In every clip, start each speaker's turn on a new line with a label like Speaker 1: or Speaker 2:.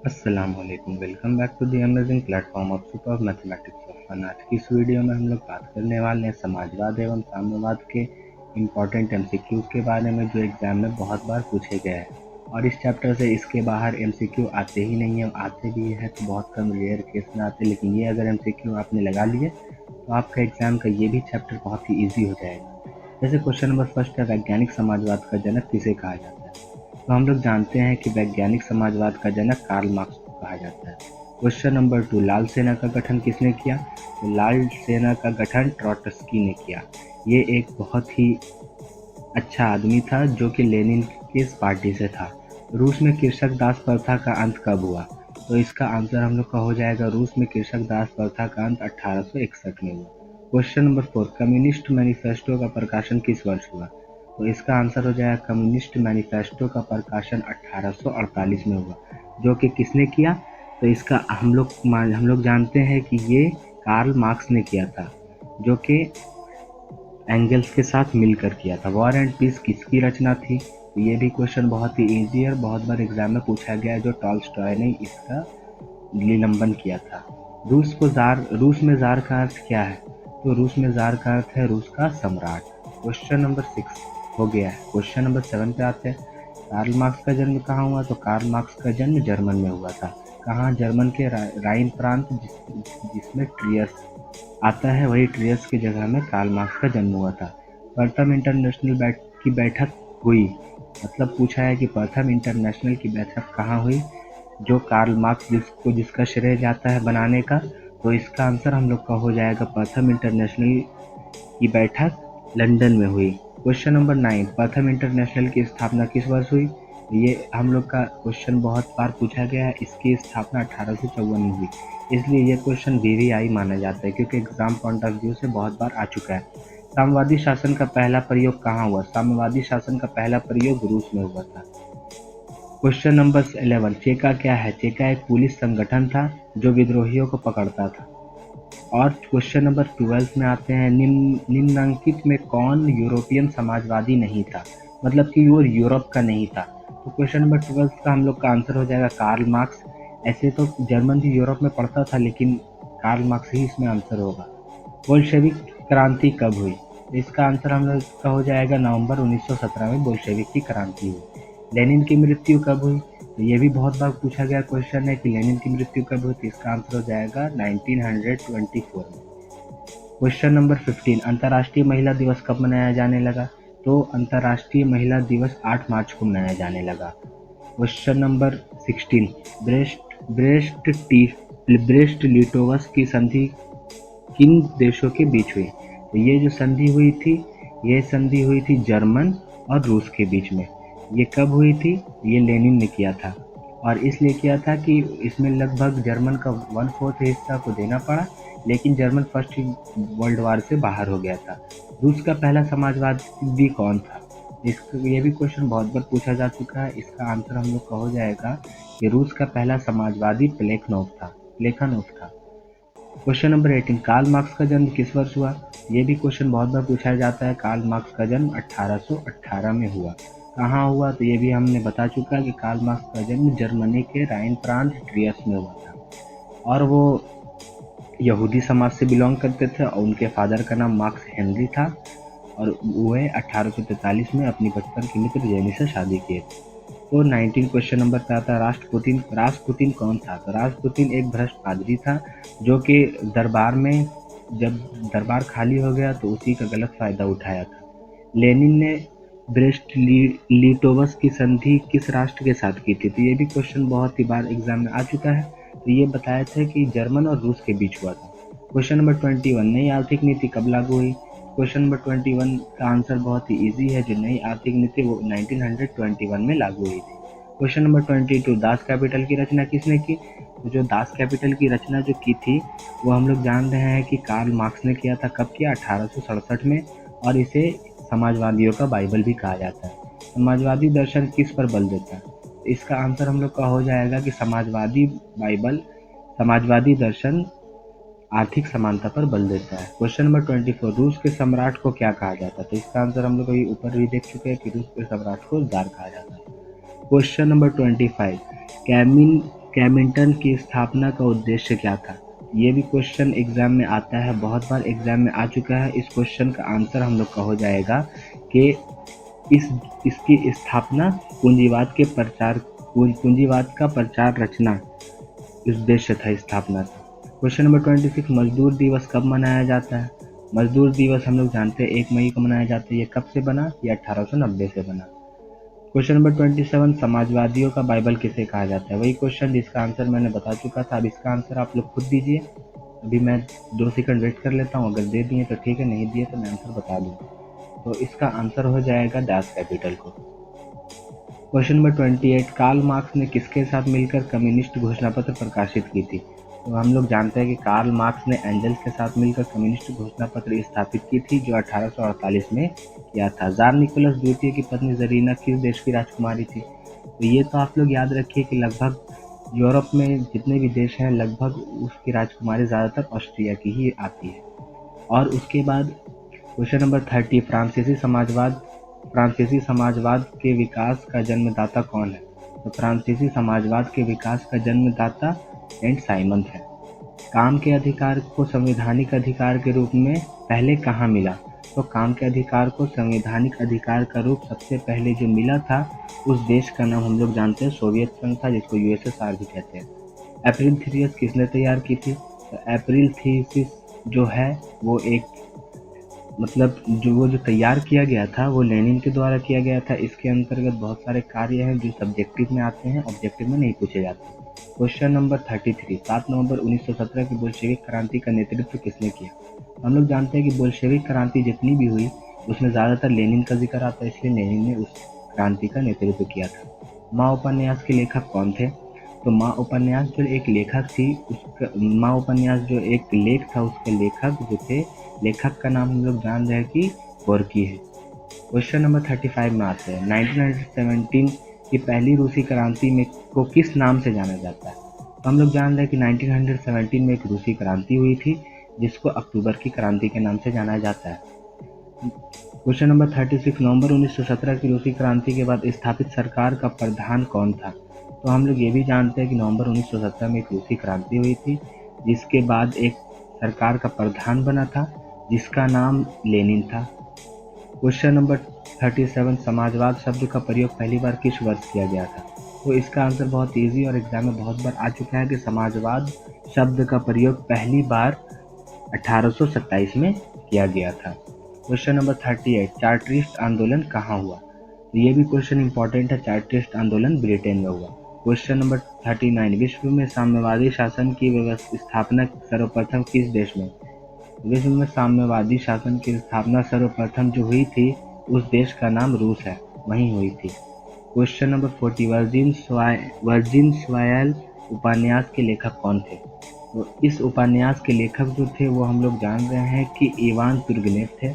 Speaker 1: अस्सलामुअलैकुम। Welcome back to the amazing platform of super mathematics of fun. आज की इस वीडियो में हम लोग बात करने वाले हैं समाजवाद एवं साम्यवाद के इम्पॉर्टेंट एमसीक्यूज के बारे में, जो एग्जाम में बहुत बार पूछे गए हैं। और इस चैप्टर से इसके बाहर एमसीक्यू आते ही नहीं है, आते भी हैं तो बहुत कम रेयर केस में आते, लेकिन ये अगर एमसीक्यू आपने लगा लिए तो आपका एग्जाम का ये भी चैप्टर बहुत ही ईजी हो जाएगा। जैसे क्वेश्चन नंबर फर्स्ट है, वैज्ञानिक समाजवाद का जनक किसे कहा जाता है? तो हम लोग जानते हैं कि वैज्ञानिक समाजवाद का जनक कार्ल मार्क्स को कहा जाता है। क्वेश्चन नंबर 2, लाल सेना का गठन किसने किया? तो लाल सेना का गठन ट्रॉट्स्की ने किया। ये एक बहुत ही अच्छा आदमी था जो कि लेनिन की इस पार्टी से था। रूस में कृषक दास प्रथा का अंत कब हुआ? तो इसका आंसर हम लोग का हो जाएगा, रूस में कृषक दास प्रथा का अंत 1861 में हुआ। क्वेश्चन नंबर 4, कम्युनिस्ट मैनिफेस्टो का प्रकाशन किस वर्ष हुआ? तो इसका आंसर हो जाएगा, कम्युनिस्ट मैनिफेस्टो का प्रकाशन 1848 में हुआ। जो कि किसने किया? तो इसका हम लोग जानते हैं कि ये कार्ल मार्क्स ने किया था, जो कि एंगल्स के साथ मिलकर किया था। वॉर एंड पीस किसकी रचना थी? तो ये भी क्वेश्चन बहुत ही इजी और बहुत बार एग्जाम में पूछा गया है, जो टॉल्स्टॉय ने इसका निलंबन किया था। रूस में जार का अर्थ क्या है? तो रूस में जार का अर्थ है रूस का सम्राट। क्वेश्चन नंबर 6 हो गया है। क्वेश्चन नंबर 7 पे आते हैं। कार्ल मार्क्स का जन्म कहाँ हुआ? तो कार्ल मार्क्स का जन्म जर्मन में हुआ था। कहाँ? जर्मन के राइन प्रांत, जिसमें ट्रियस आता है, वही ट्रियस की जगह में कार्ल मार्क्स का जन्म हुआ था। प्रथम इंटरनेशनल की बैठक हुई, मतलब पूछा है कि प्रथम इंटरनेशनल की बैठक कहाँ हुई, जो कार्ल मार्क्स जिसका श्रेय जाता है बनाने का। तो इसका आंसर हम लोग का हो जाएगा, प्रथम इंटरनेशनल की बैठक लंदन में हुई। क्वेश्चन नंबर 9, प्रथम इंटरनेशनल की स्थापना किस वर्ष हुई? ये हम लोग का क्वेश्चन बहुत बार पूछा गया है। इसकी स्थापना 1854 में हुई, इसलिए ये क्वेश्चन वीवीआई माना जाता है, क्योंकि एग्जाम पॉइंट ऑफ व्यू से बहुत बार आ चुका है। साम्यवादी शासन का पहला प्रयोग कहाँ हुआ? साम्यवादी शासन का पहला प्रयोग रूस में हुआ था। क्वेश्चन नंबर 11, चेका क्या है? चेका एक पुलिस संगठन था जो विद्रोहियों को पकड़ता था। और क्वेश्चन नंबर 12 में आते हैं, निम्नलिखित में कौन यूरोपियन समाजवादी नहीं था? मतलब कि वो यूरोप का नहीं था। तो क्वेश्चन नंबर 12 का हम लोग का आंसर हो जाएगा कार्ल मार्क्स। ऐसे तो जर्मन भी यूरोप में पड़ता था, लेकिन कार्ल मार्क्स ही इसमें आंसर होगा। बोल्शेविक क्रांति कब हुई? तो इसका आंसर हम लोग का हो जाएगा, नवंबर 1917 में बोल्शेविक की क्रांति हुई। लेनिन की मृत्यु कब हुई? तो ये भी बहुत बार पूछा गया क्वेश्चन है कि लेनिन की मृत्यु कब हुई, तो इसका आंसर हो जाएगा 1924 में। क्वेश्चन नंबर 15, अंतर्राष्ट्रीय महिला दिवस कब मनाया जाने लगा? तो अंतर्राष्ट्रीय महिला दिवस 8 मार्च को मनाया जाने लगा। क्वेश्चन नंबर 16, ब्रेस्ट लिटोवस की संधि किन देशों के बीच हुई? तो ये जो संधि हुई थी, ये संधि हुई थी जर्मन और रूस के बीच में। ये कब हुई थी? ये लेनिन ने किया था, और इसलिए किया था कि इसमें लगभग जर्मन का 1/4 हिस्सा को देना पड़ा, लेकिन जर्मन फर्स्ट वर्ल्ड वार से बाहर हो गया था। रूस का पहला समाजवादी कौन था? ये भी क्वेश्चन बहुत बार पूछा जा चुका है। इसका आंसर हम लोग का हो जाएगा कि रूस का पहला समाजवादी प्लेखनोव था। क्वेश्चन नंबर 18, कार्ल मार्क्स का जन्म किस वर्ष हुआ? ये भी क्वेश्चन बहुत बार पूछा जाता है। कार्ल मार्क्स का जन्म 1818 में हुआ। कहाँ हुआ? तो ये भी हमने बता चुका है कि कार्ल मार्क्स का जन्म जर्मनी के राइन प्रांत ट्रियस में हुआ था, और वो यहूदी समाज से बिलोंग करते थे, और उनके फादर का नाम मार्क्स हेनरी था, और वह 1843 में अपनी बचपन की मित्र जेनी से शादी किए थे। तो 19 क्वेश्चन नंबर पे आता है, रासपुतिन कौन था? तो रासपुतिन एक भ्रष्ट पादरी था, जो कि दरबार में, जब दरबार खाली हो गया तो उसी का गलत फायदा उठाया था। लेनिन ने ब्रेस्ट लिटोवस की संधि किस राष्ट्र के साथ की थी? तो ये भी क्वेश्चन बहुत ही बार एग्जाम में आ चुका है। तो ये बताया था कि जर्मन और रूस के बीच हुआ था। क्वेश्चन नंबर 21, नई आर्थिक नीति कब लागू हुई? क्वेश्चन नंबर 21 का आंसर बहुत ही इजी है। जो नई आर्थिक नीति वो 1921 में लागू हुई थी। क्वेश्चन नंबर 22, दास कैपिटल की रचना किसने की? तो जो दास कैपिटल की रचना जो की थी, वो हम लोग जान रहे हैं कि कार्ल मार्क्स ने किया था। कब किया? 1867 में, और इसे समाजवादियों का बाइबल भी कहा जाता है। समाजवादी दर्शन किस पर बल देता है? इसका आंसर हम लोग का हो जाएगा कि समाजवादी दर्शन आर्थिक समानता पर बल देता है। क्वेश्चन नंबर 24, रूस के सम्राट को क्या कहा जाता है? तो इसका आंसर हम लोग अभी ऊपर भी देख चुके हैं कि रूस के सम्राट को जार कहा जाता है। क्वेश्चन नंबर 25, कैमिन कैमिंटन की स्थापना का उद्देश्य क्या था? ये भी क्वेश्चन एग्जाम में आता है, बहुत बार एग्जाम में आ चुका है। इस क्वेश्चन का आंसर हम लोग का हो जाएगा कि इसकी स्थापना पूंजीवाद का प्रचार रचना उद्देश्य था स्थापना का। क्वेश्चन नंबर 26, मजदूर दिवस कब मनाया जाता है? मजदूर दिवस हम लोग जानते हैं 1 मई को मनाया जाता है। ये कब से बना? ये 1890 से बना। क्वेश्चन नंबर 27, समाजवादियों का बाइबल किसे कहा जाता है? वही क्वेश्चन जिसका आंसर मैंने बता चुका था। अब इसका आंसर आप लोग खुद दीजिए। अभी मैं 2 सेकंड वेट कर लेता हूँ, अगर दे दिए तो ठीक है, नहीं दिए तो मैं आंसर बता दूँगा। तो इसका आंसर हो जाएगा दास कैपिटल को। क्वेश्चन नंबर 28, कार्ल मार्क्स ने किसके साथ मिलकर कम्युनिस्ट घोषणा पत्र प्रकाशित की थी? तो हम लोग जानते हैं कि कार्ल मार्क्स ने एंजल्स के साथ मिलकर कम्युनिस्ट घोषणा पत्र स्थापित की थी, जो 1848 में किया था। जार निकोलस द्वितीय की पत्नी जरीना किस देश की राजकुमारी थी? तो ये तो आप लोग याद रखिए कि लगभग यूरोप में जितने भी देश हैं, लगभग उसकी राजकुमारी ज़्यादातर ऑस्ट्रिया की ही आती है। और उसके बाद क्वेश्चन नंबर 30, फ्रांसीसी समाजवाद के विकास का जन्मदाता कौन है? तो फ्रांसीसी समाजवाद के विकास का जन्मदाता सेंट साइमन है। काम के अधिकार को संवैधानिक अधिकार के रूप में पहले कहाँ मिला? तो काम के अधिकार को संवैधानिक अधिकार का रूप सबसे पहले जो मिला था, उस देश का नाम हम लोग जानते हैं सोवियत संघ था, जिसको यूएसएसआर भी कहते हैं। अप्रैल थीसिस किसने तैयार की थी? तो अप्रैल थीसिस जो है वो एक जो तैयार किया गया था वो लेनिन के द्वारा किया गया था। इसके अंतर्गत बहुत सारे कार्य हैं जो सब्जेक्टिव में आते हैं, ऑब्जेक्टिव में नहीं पूछे जाते। क्वेश्चन नंबर 33, 7 नवंबर 1917 की बोल्शेविक क्रांति का नेतृत्व किसने किया? हम लोग जानते हैं कि बोल्शेविक क्रांति जितनी भी हुई उसमें ज़्यादातर लेनिन का जिक्र आता है, इसलिए लेनिन ने उस क्रांति का नेतृत्व किया था। माँ उपन्यास के लेखक कौन थे? तो माँ उपन्यास जो एक लेखक थी, माँ उपन्यास जो एक लेख था, उसके लेखक जो थे, लेखक का नाम हम लोग जान रहे हैं कि गोर्की है। क्वेश्चन नंबर 35 में आते हैं, 1917 की पहली रूसी क्रांति में को किस नाम से जाना जाता है? तो हम लोग जान रहे हैं कि 1917 में एक रूसी क्रांति हुई थी, जिसको अक्टूबर की क्रांति के नाम से जाना जाता है। क्वेश्चन नंबर 36, नवंबर 1917 की रूसी क्रांति के बाद स्थापित सरकार का प्रधान कौन था? तो हम लोग ये भी जानते हैं कि नवंबर 1917 में एक रूसी क्रांति हुई थी, जिसके बाद एक सरकार का प्रधान बना था, जिसका नाम लेनिन था। क्वेश्चन नंबर 37, समाजवाद शब्द का प्रयोग पहली बार किस वर्ष किया गया था? तो इसका आंसर बहुत इजी और एग्जाम में बहुत बार आ चुका है कि समाजवाद शब्द का प्रयोग पहली बार 1827 में किया गया था। क्वेश्चन नंबर 38, चार्टिस्ट आंदोलन कहाँ हुआ? तो ये भी क्वेश्चन इंपॉर्टेंट है। चार्टिस्ट आंदोलन ब्रिटेन में हुआ। क्वेश्चन नंबर 39, विश्व में साम्यवादी शासन की स्थापना सर्वप्रथम किस देश में? विश्व में साम्यवादी शासन की स्थापना सर्वप्रथम जो हुई थी, उस देश का नाम रूस है, वहीं हुई थी। क्वेश्चन नंबर 40, वर्जिन सॉयल उपन्यास के लेखक कौन थे? तो इस उपन्यास के लेखक जो थे वो हम लोग जान रहे हैं कि इवान तुर्गेनेव थे।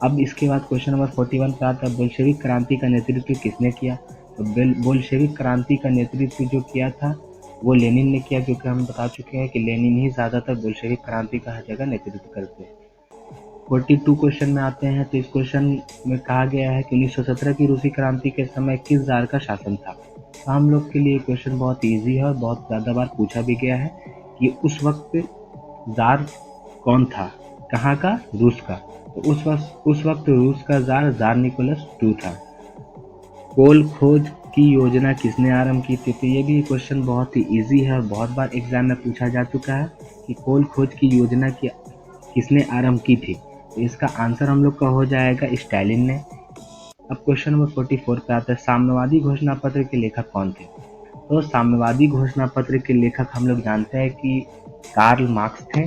Speaker 1: अब इसके बाद क्वेश्चन नंबर 41 पे आता है, बोल्शेविक क्रांति का नेतृत्व किसने किया? तो बोल्शेविक क्रांति का नेतृत्व जो किया था वो लेनिन ने किया, क्योंकि हम बता चुके हैं कि लेनिन ही ज़्यादातर बोल्शेविक क्रांति का हर जगह नेतृत्व करते हैं। 42 क्वेश्चन में आते हैं, तो इस क्वेश्चन में कहा गया है कि 1917 की रूसी क्रांति के समय किस जार का शासन था? तो हम लोग के लिए क्वेश्चन बहुत ईजी है और बहुत ज़्यादा बार पूछा भी गया है कि उस वक्त जार कौन था, कहाँ का? रूस का। तो उस वक्त रूस का जार निकोलस II था। कोल खोज की योजना किसने आरंभ की थी? तो ये भी क्वेश्चन बहुत ही इजी है और बहुत बार एग्जाम में पूछा जा चुका है कि कोल खोज की योजना किसने आरंभ की थी। तो इसका आंसर हम लोग का हो जाएगा स्टालिन ने। अब क्वेश्चन नंबर 44 पे आता है, साम्यवादी घोषणा पत्र के लेखक कौन थे? तो साम्यवादी घोषणा पत्र के लेखक हम लोग जानते हैं कि कार्ल मार्क्स थे।